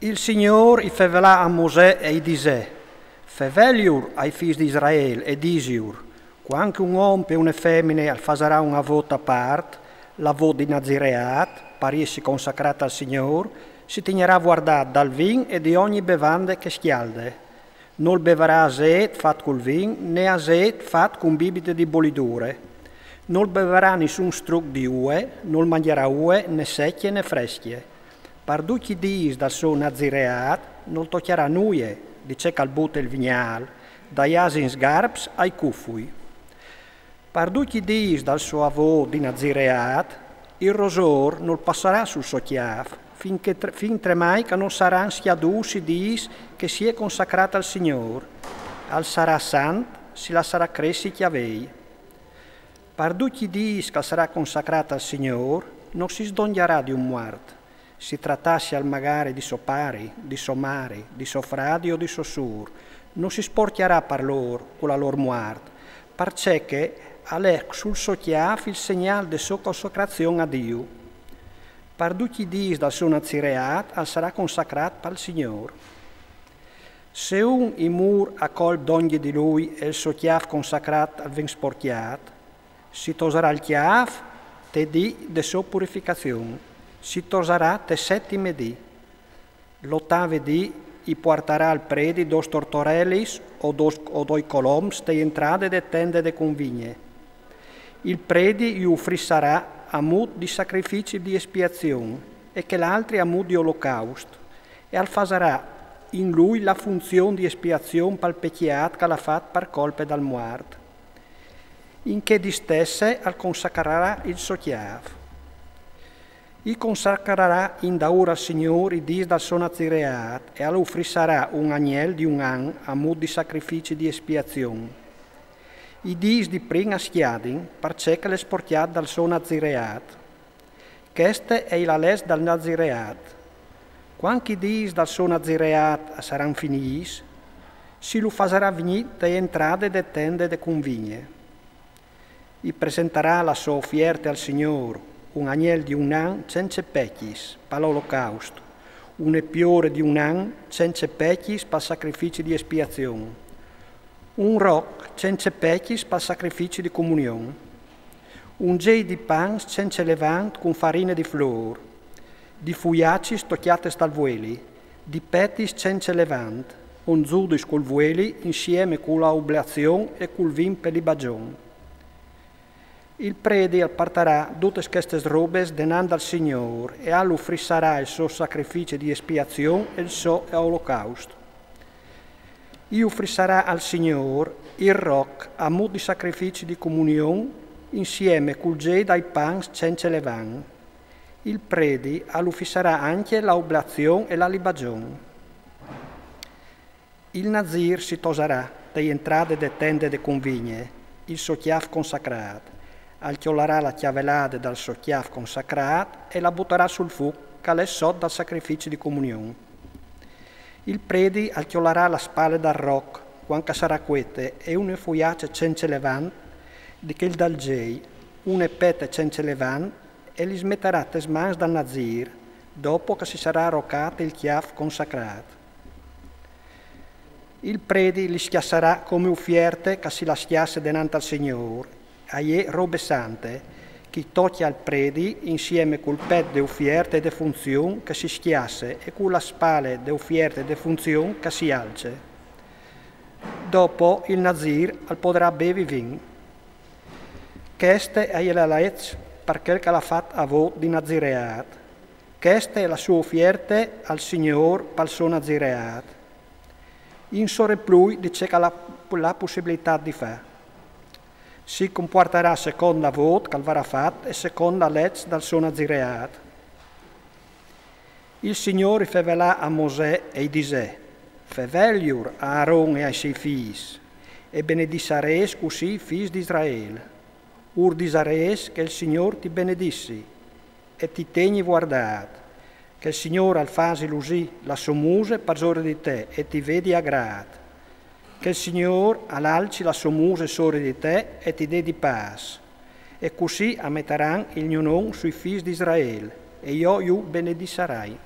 Il Signore fevelà a Mosè e disè: Feveliur ai figli di Israele e disiur: quanche un uomo e una femmina farà una vota a parte, la vota di Nazireat, per essi consacrata al Signore, si tegnerà guardata dal vin e di ogni bevande che schialde. Non beverà azeite fatto col vin, né azeite fatto con bibite di bolidure. Non beverà nessun struc di ue, non mangerà ue né secchie né freschie. Per 12 dies dal suo Nazireat non toccherà nuie, dice calbute il vignal, dai asin sgarps ai cufui. Per 12 dies dal suo avò di Nazireat, il rosor non passerà sul suo chiaf, fin tremai che non saranno schiadusi dies che si è consacrata al Signore. Al sarà sant, si la sarà cresci chiavei. Per 12 dies che sarà consacrata al Signore, non si sdognerà di un muerto. Si trattasse al magari di sopari, di somari, di sofradi o di sossur, non si sporcherà per loro con la loro muerte, perché che è sul suo chiaf il segnale di sua consacrazione a Dio. Per 12 dies dal suo Nazireat sarà consacrato per il Signore. Se un imur accol d'ogni di lui e il suo chiaf consacrato al vin sporchiato, si toserà il chiaf te di de sua purificazione. Si toserà te settime dì. L'ottave dì i porterà al predi dos tortorellis o doi coloms te entrade de tende de convigne. Il predi gli uffrissarà a mut di sacrifici di espiazione e che l'altri a mut di olocausto e alfasarà in lui la funzione di espiazione pal pecchiat che l'ha fatto per colpe dal muerto. In che di stesse al consacrerà il suo chiave. I consacrerà in da ora al Signore i dis dal suo Nazireat e all'uffrissarà un agnel di un an a mod di sacrifici di espiazione. I dis di prima schiadin perché che le sporchiat dal suo Nazireat. Queste è la les dal Nazireat. Quanti dis dal suo Nazireat saranno finiti, si lo farà venire da entrate de tende de convigne. I presenterà la sua offerta al Signore, un agnello di un an senza pecchis per l'olocausto, un epiore di un an senza pecchis per sacrifici di espiazione, un roc senza pecchis per sacrifici di comunione, un gei di pan senza levant con farina di flor, di fuiacci stocchiate dal vueli, di petis senza levant, un giudice col vueli insieme con l'oblazione e col vin per il bagione. Il predi apparterà tutte queste robe denando al Signore e all'uffrissarà il suo sacrificio di espiazione e il suo olocausto. I uffrissarà al Signore il roc a mod di sacrifici di comunione insieme col gei dai pan senza levan. Il predi all'uffrissarà anche l'oblazione e la libagione. Il Nazir si toserà dai entrate de tende de convigne, il suo chiaf consacrato. Alchiolerà la chiavelade dal suo chiaf consacrato e la butterà sul fuoco che è sotto dal sacrificio di comunione. Il predi alchiolerà la spalla dal roc, quanca sarà quete, e une foiace senza levant, di che il dal gei, une pete senza levant, e li smetterà tesmans dal Nazir, dopo che si sarà arrocato il chiaf consacrato. Il predi li schiasserà come uffierte che si la schiasse denante al Signore, aie robe sante, chi tocchia al predi insieme col pet de uffierte de funzione che si schiasse e con la spale de uffierte de funzione che si alce. Dopo il Nazir al podrà bevi vin. Queste è la legge per quel che l'ha fatto a voi di Nazireat. Questa è la sua offierte al Signore per il suo Nazireat. In soreplui dice che ha la possibilità di fare. Si comporterà secondo la vot che verrà fatta e secondo la legge dal suo Nazireat. Il Signore fevelà a Mosè e disè: Feveliur a Aaron e ai suoi figli, e benedissares così i figli di Israele. Ur disares che il Signore ti benedissi, e ti tegni guardato, che il Signore al fasi l'usì la somuse per giorno di te, e ti vedi aggrato. Che il Signore all'alci la somuse sore di te e ti dè di pace. E così ammetteranno il mio nome sui figli di Israele, e io benedissarai.